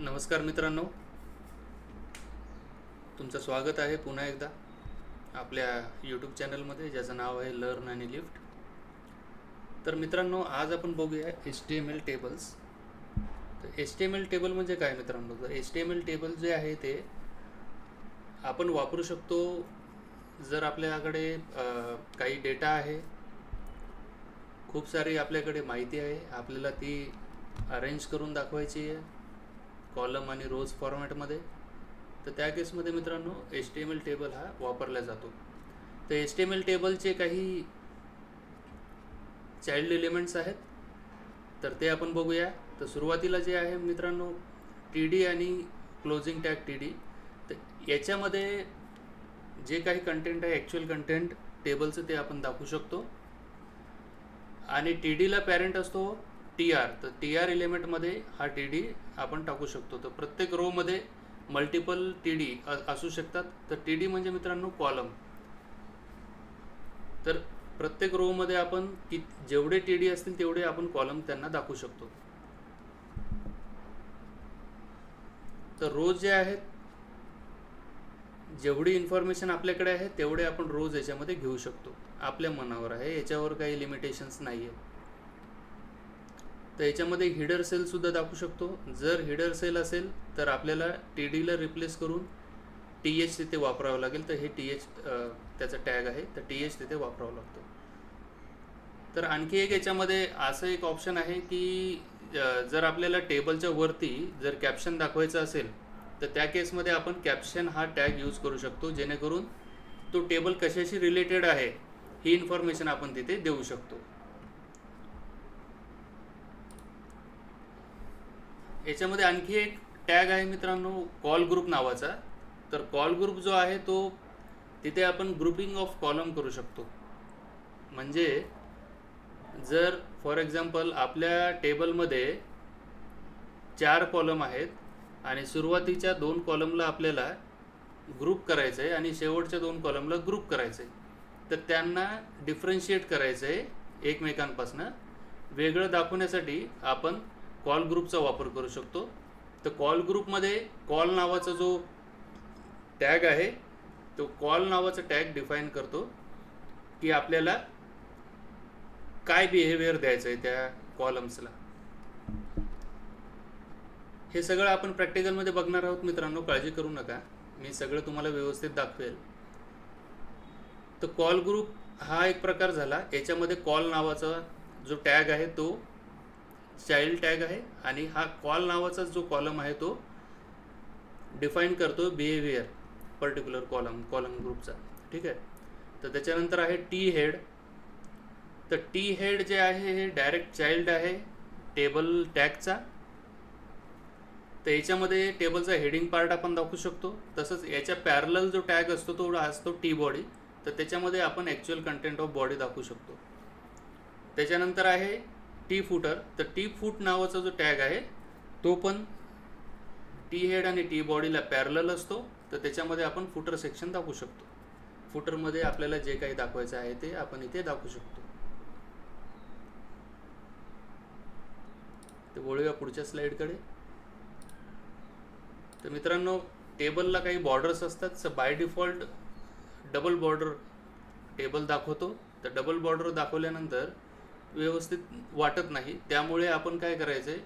नमस्कार मित्रांनो, तुमचं स्वागत आहे पुन्हा एकदा आपल्या यूट्यूब चॅनलमध्ये ज्याचं नाव आहे लर्न आणि लिफ्ट. तर मित्रांनो, आज आपण बघूया HTML टेबल्स. तर HTML टेबल म्हणजे काय मित्रांनो? तर HTML टेबल जे आहे ते आपण वापरू शकतो जर आपल्याकडे काही डेटा आहे, खूप सारी आपल्याकडे माहिती आहे, आपल्याला ती अरेंज करून दाखवायची आहे कॉलम आणि रोज फॉर्मॅटमध्ये. तर त्या केसमध्ये मित्रांनो HTML टेबल हा वापरला जातो. तर HTML टेबलचे काही चाइल्ड एलिमेंट्स आहेत, तर ते आपण बघूया. तर सुरुवातीला जे आहे मित्रांनो TD आणि क्लोजिंग टॅग TD. तर याच्यामध्ये जे काही कंटेंट आहे, ॲक्च्युअल कंटेंट टेबलचं, ते आपण दाखवू शकतो. आणि TDला पॅरेंट असतो TR. तर TR एलिमेंटमध्ये हा TD आपण टाकू शकतो. तर प्रत्येक रोमध्ये मल्टिपल TD असू शकतात. तर TD म्हणजे मित्रांनो कॉलम. तर प्रत्येक रोमध्ये आपण जेवढे TD असतील तेवढे आपण कॉलम त्यांना दाखवू शकतो. तर रोज जे आहेत, जेवढी इन्फॉर्मेशन आपल्याकडे आहे तेवढे आपण रोज याच्यामध्ये घेऊ शकतो. आपल्या मनावर आहे, याच्यावर काही लिमिटेशन्स नाही आहे. तर याच्यामध्ये हिडर सेल सुद्धा दाखवू शकतो. जर हिडर सेल असेल तर आपल्याला TDला रिप्लेस करून TH तिथे वापरावं लागेल. तर हे TH त्याचा टॅग आहे, तर TH तिथे वापरावं लागतो. तर आणखी एक याच्यामध्ये असं एक ऑप्शन आहे की जर आपल्याला टेबलच्या वरती जर कॅप्शन दाखवायचं असेल तर त्या केसमध्ये आपण कॅप्शन हा टॅग यूज करू शकतो, जेणेकरून तो टेबल कशाशी रिलेटेड आहे ही इन्फॉर्मेशन आपण तिथे देऊ शकतो. याच्यामध्ये आणखी एक टॅग आहे मित्रांनो कॉल ग्रुप नावाचा. तर कॉल ग्रुप जो आहे तो तिथे आपण ग्रुपिंग ऑफ कॉलम करू शकतो. म्हणजे जर फॉर एक्झाम्पल आपल्या टेबलमध्ये 4 कॉलम आहेत आणि सुरुवातीच्या 2 कॉलमला आपल्याला ग्रुप करायचं आहे आणि शेवटच्या 2 कॉलमला ग्रुप करायचं आहे, तर त्यांना डिफरन्शिएट करायचं आहे एकमेकांपासून. वेगळं दाखवण्यासाठी आपण कॉल ग्रुपचा वापर करू शकतो. तर कॉल ग्रुपमध्ये कॉल नावाचा जो टॅग आहे तो कॉल नावाचा टॅग डिफाईन करतो की आपल्याला काय बिहेवियर द्यायचं आहे त्या कॉलम्सला. हे सगळं आपण प्रॅक्टिकलमध्ये बघणार आहोत मित्रांनो, काळजी करू नका, मी सगळं तुम्हाला व्यवस्थित दाखवेल. तर कॉल ग्रुप हा एक प्रकार झाला. याच्यामध्ये कॉल नावाचा जो टॅग आहे तो चाइल्ड टॅग आहे आणि हा कॉल नावाचा जो कॉलम आहे तो डिफाईन करतो बिहेवियर पर्टिक्युलर कॉलम ग्रुपचा. ठीक आहे. तर त्याच्यानंतर आहे टी हेड. तर टी हेड जे आहे हे डायरेक्ट चाइल्ड आहे टेबल टॅगचा. तर याच्यामध्ये टेबलचा हेडिंग पार्ट आपण दाखवू शकतो. तसंच याच्या पॅरलल जो टॅग असतो तो असतो टी बॉडी. तर त्याच्यामध्ये आपण ॲक्च्युअल कंटेंट ऑफ बॉडी दाखवू शकतो. त्याच्यानंतर आहे टी फुटर. तर टी फूट नावाचा जो टॅग आहे तो पण टी हेड आणि टी बॉडीला पॅरलल असतो. तर त्याच्यामध्ये आपण फुटर सेक्शन दाखवू शकतो. फुटरमध्ये आपल्याला जे काही दाखवायचं आहे ते आपण इथे दाखवू शकतो. तर वळूया पुढच्या स्लाईडकडे. तर मित्रांनो, टेबलला काही बॉर्डर्स असतात. तर by default double border table दाखवतो. तर डबल बॉर्डर दाखवल्यानंतर व्यवस्थित वाटत नाही, त्यामुळे आपण काय करायचं आहे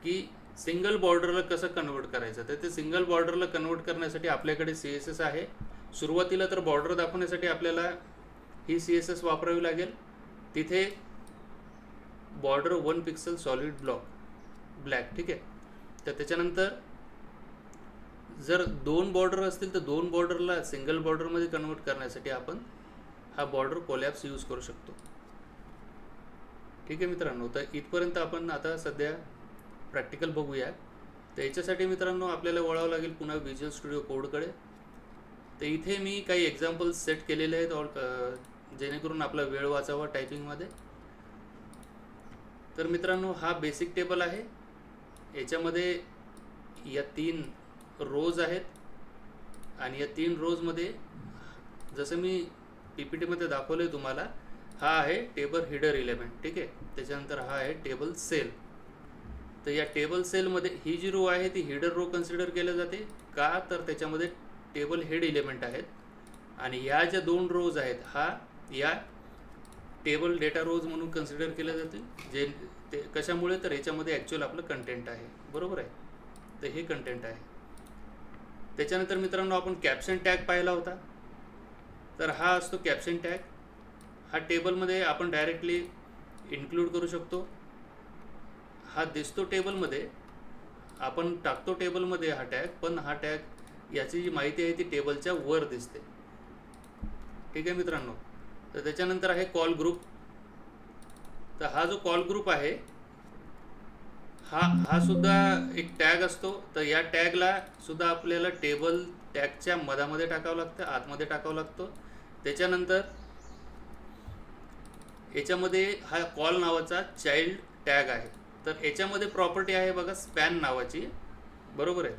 की सिंगल बॉर्डरला कसं कन्वर्ट करायचं. तर ते सिंगल बॉर्डरला कन्वर्ट करण्यासाठी आपल्याकडे CSS आहे. सुरुवातीला तर बॉर्डर दाखवण्यासाठी आपल्याला ही CSS वापरावी लागेल. तिथे बॉर्डर 1 पिक्सल सॉलिड ब्लॅक. ठीक आहे. तर त्याच्यानंतर जर 2 बॉर्डर असतील तर 2 बॉर्डरला सिंगल बॉर्डरमध्ये कन्वर्ट करण्यासाठी आपण हा बॉर्डर कोलॅप्स यूज करू शकतो. ठीक आहे मित्रांनो. तर इथपर्यंत आपण आता सध्या प्रॅक्टिकल बघूया. तर याच्यासाठी मित्रांनो आपल्याला वळावं लागेल पुन्हा विज्युअल स्टुडिओ कोडकडे. तर इथे मी काही एक्झाम्पल्स सेट केलेले आहेत जेणेकरून आपला वेळ वाचावा टायपिंगमध्ये. तर मित्रांनो, हा बेसिक टेबल आहे. याच्यामध्ये या 3 रोज आहेत आणि या 3 रोजमध्ये जसं मी PPTमध्ये दाखवलं आहे तुम्हाला, हा आहे टेबल हिडर एलिमेंट. ठीक आहे. त्याच्यानंतर हा आहे टेबल सेल. तर या टेबल सेलमध्ये ही जी रो आहे ती हेडर रो कन्सिडर केल्या जाते का, तर त्याच्यामध्ये टेबल हेड एलिमेंट आहेत आणि या ज्या 2 रोज आहेत हा या टेबल डेटा रोज म्हणून कन्सिडर केल्या जाते. जे ते कशामुळे, तर याच्यामध्ये ॲक्च्युअल आपलं कंटेंट आहे, बरोबर आहे. तर हे कंटेंट आहे. त्याच्यानंतर मित्रांनो आपण कॅप्शन टॅग पाहिला होता. तर हा असतो कॅप्शन टॅग. हा टेबलमध्ये आपण डायरेक्टली इन्क्लूड करू शकतो. हा दिसतो टेबलमध्ये, आपण टाकतो टेबलमध्ये हा टॅग, पण हा टॅग याची जी माहिती आहे ती टेबलच्या वर दिसते. ठीक आहे मित्रांनो. तर त्याच्यानंतर आहे कॉल ग्रुप. तर हा जो कॉल ग्रुप आहे हा सुद्धा एक टॅग असतो. तर या टॅगला सुद्धा आपल्याला टेबल टॅगच्या मधामध्ये टाकावं लागतं, आतमध्ये टाकावं लागतो. त्याच्यानंतर याच्यामध्ये हा कॉल नावाचा चाइल्ड टॅग आहे. तर याच्यामध्ये प्रॉपर्टी आहे बघा स्पॅन नावाची, बरोबर आहे.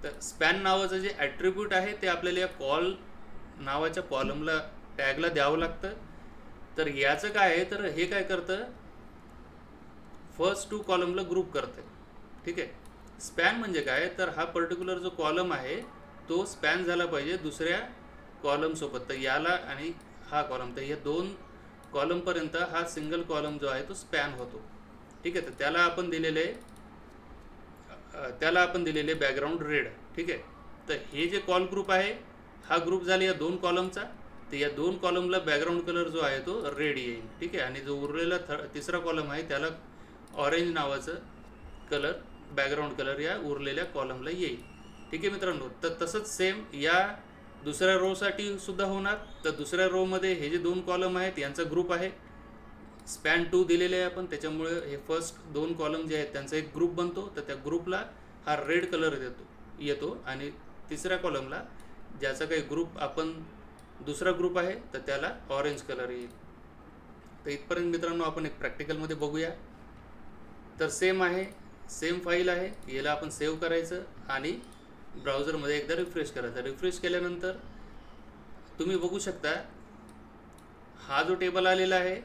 तर स्पॅन नावाचं जे ॲट्रिब्यूट आहे ते आपल्याला या कॉल नावाच्या कॉलमला टॅगला द्यावं लागतं. तर याचं काय आहे, तर हे काय करतं, फर्स्ट 2 कॉलमला ग्रुप करते. ठीक आहे. स्पॅन म्हणजे काय, तर हा पर्टिक्युलर जो कॉलम आहे तो स्पॅन झाला पाहिजे दुसऱ्या कॉलमसोबत. तर याला आणि हा कॉलम, तर या 2 कॉलमपर्यंत हा सिंगल कॉलम जो आहे तो स्पॅन होतो. ठीक आहे. तर त्याला आपण दिलेले बॅकग्राऊंड रेड. ठीक आहे. तर हे जे कॉल ग्रुप आहे हा ग्रुप झाला या 2 कॉलमचा. तर या 2 कॉलमला बॅकग्राऊंड कलर जो आहे तो रेड येईल. ठीक आहे. आणि जो उरलेला तिसरा कॉलम आहे त्याला ऑरेंज नावाचं कलर, बॅकग्राऊंड कलर या उरलेल्या कॉलमला येईल. ठीक आहे मित्रांनो. तर तसंच सेम या दुसऱ्या रोसाठी सुद्धा होणार. तर दुसऱ्या रोमध्ये हे जे 2 कॉलम आहेत यांचा ग्रुप आहे, स्पॅन 2 दिलेले आहे आपण, त्याच्यामुळे हे फर्स्ट 2 कॉलम जे आहेत त्यांचा एक ग्रुप बनतो. तर त्या ग्रुपला हा रेड कलर येतो आणि तिसऱ्या कॉलमला ज्याचा काही ग्रुप आपण दुसरा ग्रुप आहे तर त्याला ऑरेंज कलर येईल. तर इथपर्यंत मित्रांनो आपण एक प्रॅक्टिकलमध्ये बघूया. तर सेम आहे, सेम फाईल आहे. याला आपण सेव्ह करायचं आणि ब्राउझरमध्ये एकदा रिफ्रेश करायचा. रिफ्रेश केल्यानंतर तुम्ही बघू शकता हा जो टेबल आलेला आहे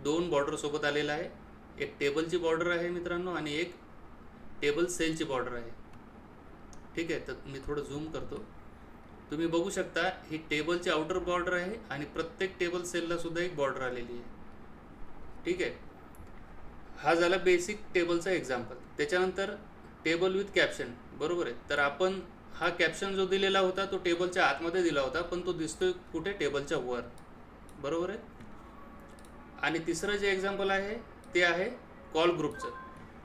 2 बॉर्डर सोबत आलेला आहे. एक टेबलची बॉर्डर आहे मित्रांनो आणि एक टेबल सेलची बॉर्डर आहे. ठीक आहे. तर मी थोडं झूम करतो. तुम्ही बघू शकता ही टेबलची आउटर बॉर्डर आहे आणि प्रत्येक टेबल सेलला सुद्धा एक बॉर्डर आलेली आहे. ठीक आहे. हा झाला बेसिक टेबलचा एक्झाम्पल. त्याच्यानंतर टेबल विथ कॅप्शन, बरोबर आहे. तर आपण हा कॅप्शन जो दिलेला होता तो टेबलच्या आतमध्ये दिला होता, पण तो दिसतोय कुठे, टेबलच्या वर, बरोबर आहे. आणि तिसरं जे एक्झाम्पल आहे ते आहे कॉल ग्रुपचं.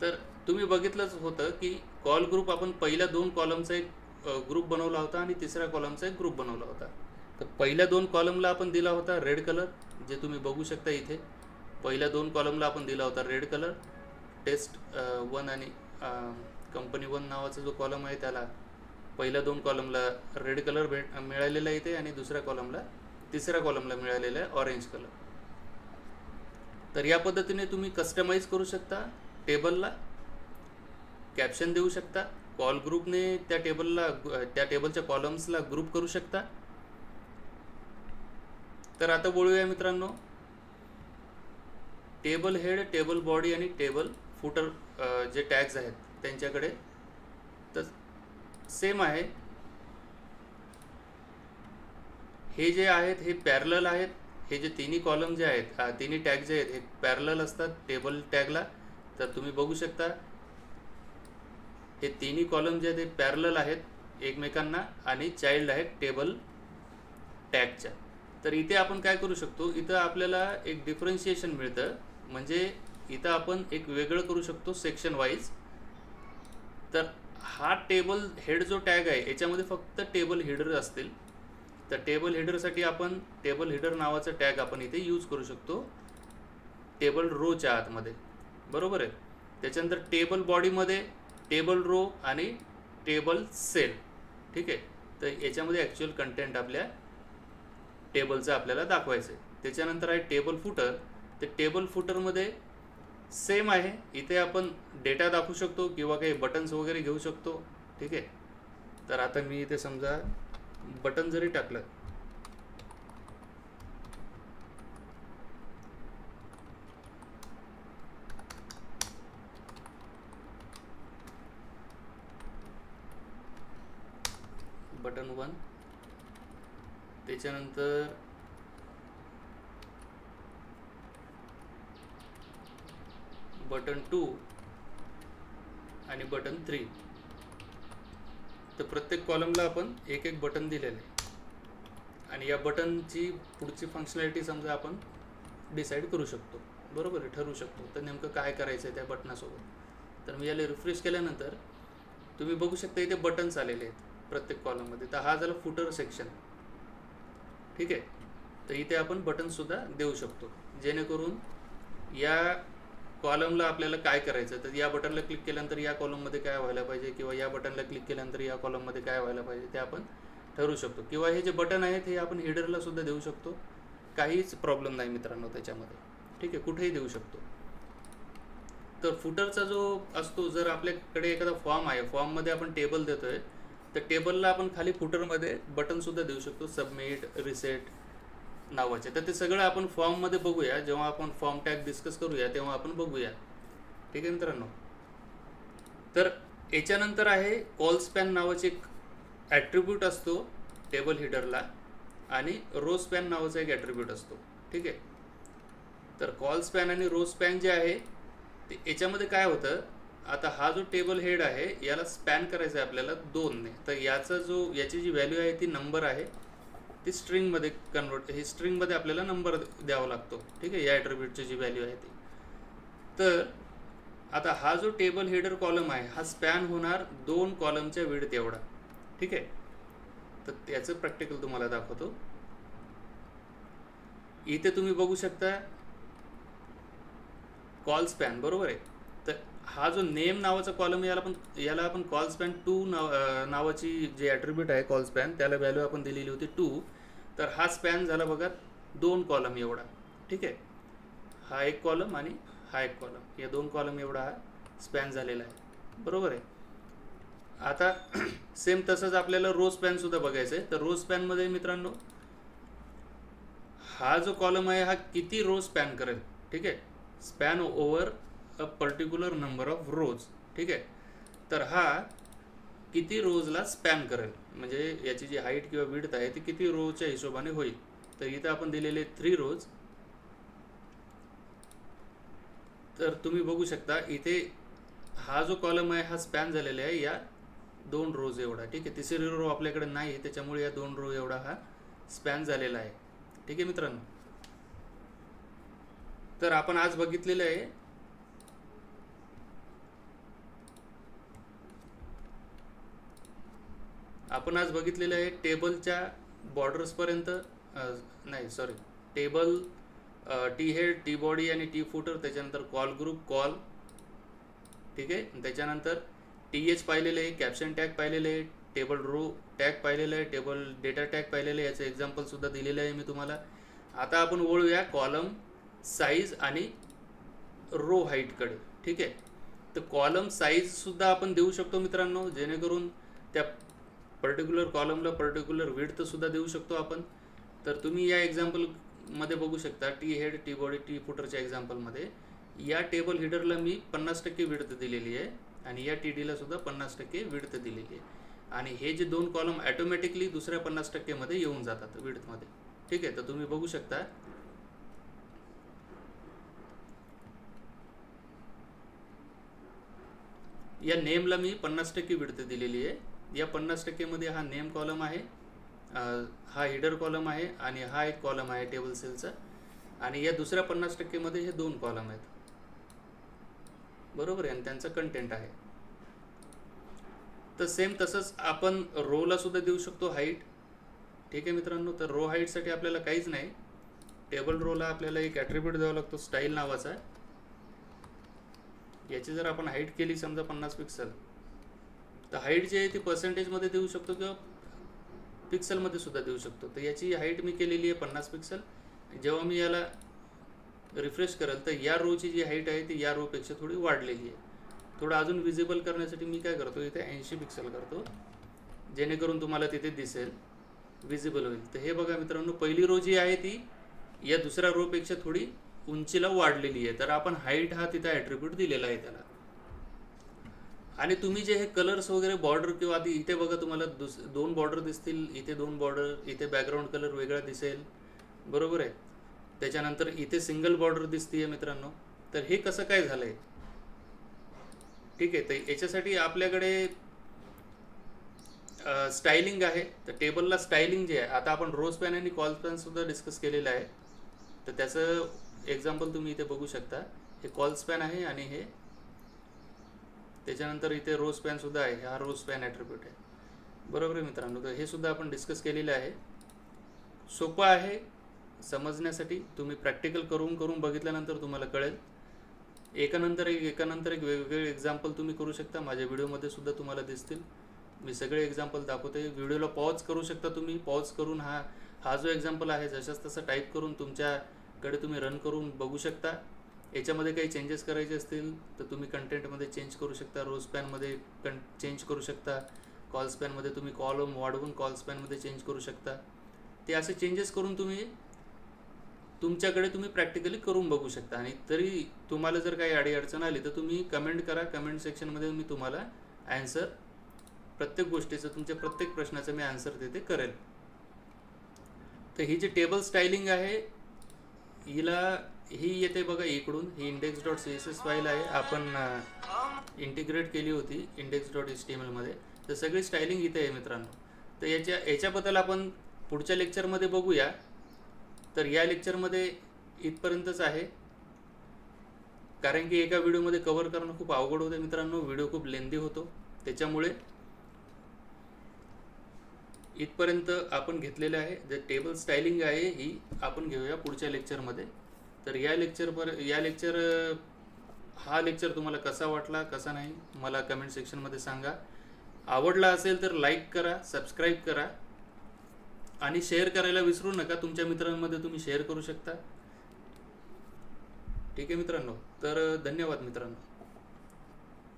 तर तुम्ही बघितलंच होतं की कॉल ग्रुप आपण पहिल्या 2 कॉलमचा एक ग्रुप बनवला होता आणि तिसऱ्या कॉलमचा एक ग्रुप बनवला होता. तर पहिल्या 2 कॉलमला आपण दिला होता रेड कलर, जे तुम्ही बघू शकता इथे. पहिल्या 2 कॉलमला आपण दिला होता रेड कलर. टेस्ट 1 आणि कंपनी 1 नावाचा जो कॉलम आहे त्याला पहिल्या 2 कॉलमला रेड कलर मिळालेला इथे आणि तिसऱ्या कॉलमला मिळालेला आहे ऑरेंज कलर. तर या पद्धतीने तुम्ही कस्टमाइज करू शकता टेबलला, कॅप्शन देऊ शकता. कॉल ग्रुपने त्या टेबलच्या कॉलम्सला ग्रुप करू शकता. तर आता बोलूया मित्रांनो टेबल हेड, टेबल बॉडी आणि टेबल फुटर जे टॅग्स आहेत त्यांच्याकडे. तर सेम आहे. हे जे आहेत हे पॅरलल आहेत. हे जे तिन्ही कॉलम जे आहेत, तिन्ही टॅग जे आहेत हे पॅरलल असतात टेबल टॅगला. तर तुम्ही बघू शकता हे तिन्ही कॉलम जे आहेत ते पॅरलल आहेत एकमेकांना आणि चाइल्ड आहेत टेबल टॅगच्या. तर इथे आपण काय करू शकतो, इथं आपल्याला एक डिफरन्शिएशन मिळतं. म्हणजे इथं आपण एक वेगळं करू शकतो सेक्शन वाईज. तर हा टेबल हेड जो टॅग आहे याच्यामध्ये फक्त टेबल हेडर असतील. तर टेबल हेडरसाठी आपण टेबल हेडर नावाचा टॅग आपण इथे यूज करू शकतो टेबल रोच्या आतमध्ये, बरोबर आहे. त्याच्यानंतर टेबल बॉडीमध्ये टेबल रो आणि टेबल सेल. ठीक आहे. तर याच्यामध्ये ॲक्च्युअल कंटेंट आपल्या टेबलचं आपल्याला दाखवायचं आहे. त्याच्यानंतर आहे टेबल फुटर. तर टेबल फुटरमध्ये सेम आहे. इथे आपण डेटा दाखवू शकतो किंवा काही बटन्स वगैरे घेऊ शकतो. ठीक आहे. तर आता मी इथे समजा बटन जरी टाकलं बटन 1, त्याच्यानंतर बटन 2 आणि बटन 3. तर प्रत्येक कॉलमला आपण एक एक बटन दिलेलं आहे आणि या बटनची पुढची फंक्शनॅलिटी समजा आपण डिसाईड करू शकतो, बरोबर आहे, ठरवू शकतो. तर नेमकं काय करायचं आहे त्या बटनासोबत. तर मी याला रिफ्रेश केल्यानंतर तुम्ही बघू शकता इथे बटन्स आलेले आहेत प्रत्येक कॉलममध्ये. तर हा झाला फुटर सेक्शन, ठीक आहे. तर इथे आपण बटनसुद्धा देऊ शकतो, जेणेकरून या कॉलमला आपल्याला काय करायचं. तर या बटनला क्लिक केल्यानंतर या कॉलममध्ये काय व्हायला पाहिजे, किंवा या बटनला क्लिक केल्यानंतर या कॉलममध्ये काय व्हायला पाहिजे ते आपण ठरवू शकतो. किंवा हे जे बटन आहेत हे आपण हेडरला सुद्धा देऊ शकतो, काहीच प्रॉब्लेम नाही मित्रांनो त्याच्यामध्ये, ठीक आहे, कुठेही देऊ शकतो. तर फुटरचा जो असतो, जर आपल्याकडे एखादा फॉर्म आहे, फॉर्ममध्ये आपण टेबल देतोय, तर टेबलला आपण खाली फुटरमध्ये बटनसुद्धा देऊ शकतो, सबमिट, रिसेट नावाचे. तर ते सगळं आपण फॉर्ममध्ये बघूया, जेव्हा आपण फॉर्म टॅग डिस्कस करूया तेव्हा आपण बघूया, ठीक आहे मित्रांनो. तर याच्यानंतर आहे कॉल स्पॅन नावाचे एक ॲट्रिब्यूट असतो टेबल हिडरला, आणि रो स्पॅन नावाचा एक ॲट्रिब्यूट असतो, ठीक आहे. तर कॉल स्पॅन आणि रो स्पॅन जे आहे ते याच्यामध्ये काय होतं, आता हा जो टेबल हेड आहे याला स्पॅन करायचं आहे आपल्याला 2ने. तर याची जी व्हॅल्यू आहे ती नंबर आहे, ती स्ट्रिंगमध्ये कन्वर्ट, ही स्ट्रिंगमध्ये आपल्याला नंबर द्यावा लागतो, ठीक आहे, या ॲट्रिब्यूटची जी व्हॅल्यू आहे ती. तर आता हा जो टेबल हेडर कॉलम आहे हा स्पॅन होणार 2 कॉलमच्या विड्थ एवढा, ठीक आहे. तर त्याचं प्रॅक्टिकल तुम्हाला दाखवतो. इथे तुम्ही बघू शकता कॉल स्पॅन, बरोबर आहे. तर हा जो नेम नावाचा कॉलम याला आपण कॉल स्पॅन 2 नावाची जे ॲट्रिब्यूट आहे कॉल स्पॅन, त्याला व्हॅल्यू आपण दिलेली होती 2. तर हा स्पॅन झाला बघा 2 कॉलम एवढा, ठीक आहे. हा एक कॉलम आणि हा एक कॉलम, या 2 कॉलम एवढा हा स्पॅन झालेला आहे, बरोबर आहे. आता सेम तसंच आपल्याला रो स्पॅन सुद्धा बघायचं आहे. तर रो स्पॅनमध्ये मित्रांनो हा जो कॉलम आहे हा किती रो स्पॅन करेल, ठीक आहे, span over a particular number of रोज, ठीक आहे. तर हा किती रोजला स्पॅन करेल, म्हणजे याची जी हाईट किंवा विड्थ आहे ती किती रोजच्या हिशोबाने होईल. तर इथं आपण दिलेले 3 रोज. तर तुम्ही बघू शकता इथे हा जो कॉलम आहे हा स्पॅन झालेला आहे या 2 रोज एवढा, ठीक आहे. तिसरी रो आपल्याकडे नाही, त्याच्यामुळे या 2 रो एवढा हा स्पॅन झालेला आहे, ठीक आहे मित्रांनो. तर आपण आज बघितलेलं आहे टेबलच्या बॉर्डर्सपर्यंत, नाही sorry, table, T head, T body आणि टी फुटर, त्याच्यानंतर कॉल ग्रुप, कॉल, ठीक आहे. त्याच्यानंतर टी एच पाहिलेलं आहे, कॅप्शन टॅग पाहिलेलं आहे, टेबल रो टॅग पाहिलेलं आहे, टेबल डेटा टॅग पाहिलेलं आहे, याचं एक्झाम्पलसुद्धा दिलेलं आहे मी तुम्हाला. आता आपण वळूया कॉलम साईज आणि रो हाईटकडे, ठीक आहे. तर कॉलम साईजसुद्धा आपण देऊ शकतो मित्रांनो, जेणेकरून त्या पर्टिक्युलर कॉलमला पर्टिक्युलर विड्थसुद्धा देऊ शकतो आपण. तर तुम्ही या एक्झाम्पलमध्ये बघू शकता T head, T body, T फुटरच्या एक्झाम्पलमध्ये या टेबल हिडरला मी 50% विड्थ दिलेली आहे आणि या टी डीला सुद्धा 50% विड्थ दिलेली आहे. आणि हे जे 2 कॉलम ॲटोमॅटिकली दुसऱ्या 50% मध्ये येऊन जातात विड्थमध्ये, ठीक आहे. तर तुम्ही बघू शकता या नेमला मी 50% विड्थ दिलेली आहे. या 50% मध्ये हा नेम कॉलम आहे, हा हिडर कॉलम आहे आणि हा एक कॉलम आहे टेबल सेलचा, आणि या दुसऱ्या 50% मध्ये हे 2 कॉलम आहेत, बरोबर आहे, आणि त्यांचा कंटेंट आहे. तर सेम तसंच आपण रोला सुद्धा देऊ शकतो हाईट, ठीक आहे मित्रांनो. तर रो हाईटसाठी आपल्याला काहीच नाही, टेबल रोला आपल्याला एक ॲट्रिब्यूट द्यावा लागतो स्टाईल नावाचा. याची जर आपण हाईट केली समजा 50 पिक्सल, तर हाईट जी आहे ती पर्सेंटेजमध्ये देऊ शकतो किंवा पिक्सलमध्ये सुद्धा देऊ शकतो. तर याची हाईट मी केलेली आहे 50 पिक्सल. जेव्हा मी याला रिफ्रेश करेल तर या रोची जी हाईट आहे ती या रोपेक्षा थोडी वाढलेली आहे. थोडं अजून विजिबल करण्यासाठी मी काय करतो, इथे 80 पिक्सल करतो, जेणेकरून तुम्हाला तिथे दिसेल, विजिबल होईल. तर हे बघा मित्रांनो, पहिली रो जी आहे ती या दुसऱ्या रोपेक्षा थोडी उंचीला वाढलेली आहे. तर आपण हाईट हा तिथे ॲट्रिब्यूट दिलेला आहे त्याला. आणि तुम्ही जे हे कलर्स वगैरे बॉर्डर किंवा आधी इथे बघा तुम्हाला दोन बॉर्डर दिसतील, इथे दोन बॉर्डर, इथे बॅकग्राऊंड कलर वेगळा दिसेल, बरोबर आहे. त्याच्यानंतर इथे सिंगल बॉर्डर दिसतीये मित्रांनो. तर हे कसं काय झालंय? ठीक आहे, तर याच्यासाठी आपल्याकडे स्टायलिंग आहे. तर टेबलला स्टायलिंग जे आहे, आता आपण रो स्पॅन आणि कॉल स्पॅन सुद्धा डिस्कस केलेलं आहे. तर त्याचं एक्झाम्पल तुम्ही इथे बघू शकता. हे कॉल स्पॅन आहे आणि हे त्याच्यानंतर इथे रो स्पॅन सुद्धा आहे. हा रो स्पॅन ॲट्रिब्यूट आहे, बरोबर आहे मित्रांनो. तर हे सुद्धा आपण डिस्कस केलेलं आहे. सोपं आहे समजण्यासाठी. तुम्ही प्रॅक्टिकल करून बघितल्यानंतर तुम्हाला कळेल. एकानंतर एक वेगवेगळे एक्झाम्पल तुम्ही करू शकता. माझ्या व्हिडिओमध्ये सुद्धा तुम्हाला दिसतील. मी सगळे एक्झाम्पल दाखवते. व्हिडिओला पॉज करू शकता तुम्ही. पॉज करून हा जो एक्झाम्पल आहे जशाच तसं टाईप करून तुमच्याकडे तुम्ही रन करून बघू शकता. याच्यामध्ये काही चेंजेस करायचे असतील तर तुम्ही कंटेंटमध्ये चेंज करू शकता. रो स्पॅनमध्ये चेंज करू शकता. कॉल स्पॅनमध्ये तुम्ही कॉलम वाढवून कॉल स्पॅनमध्ये चेंज करू शकता. ते असे चेंजेस करून तुमच्याकडे तुम्ही प्रॅक्टिकली करून बघू शकता. आणि तरी तुम्हाला जर काही अडीअडचण आली तर तुम्ही कमेंट करा. कमेंट सेक्शनमध्ये मी तुम्हाला ॲन्सर, प्रत्येक गोष्टीचं, तुमच्या प्रत्येक प्रश्नाचं मी आन्सर तिथे करेल. तर ही जी टेबल स्टायलिंग आहे ही येते बघा इकडून. ही index.css फाईल आहे. आपण इंटिग्रेट केली होती index.html मध्ये. तर सगळी स्टायलिंग इथे आहे मित्रांनो. तर याच्याबद्दल आपण पुढच्या लेक्चरमध्ये बघूया. तर या लेक्चरमध्ये इथपर्यंतच आहे, कारण की एका व्हिडिओमध्ये कव्हर करणं खूप अवघड होतं मित्रांनो. व्हिडिओ खूप लेंदी होतो. त्याच्यामुळे इथपर्यंत आपण घेतलेलं आहे. जे टेबल स्टायलिंग आहे ही आपण घेऊया पुढच्या लेक्चरमध्ये. तर हा लेक्चर तुम्हाला कसा वाटला कसा नाही मला कमेंट सेक्शनमध्ये सांगा. आवडला असेल तर लाईक करा, सबस्क्राईब करा आणि शेअर करायला विसरू नका. तुमच्या मित्रांमध्ये तुम्ही शेअर करू शकता. ठीक आहे मित्रांनो. तर धन्यवाद मित्रांनो.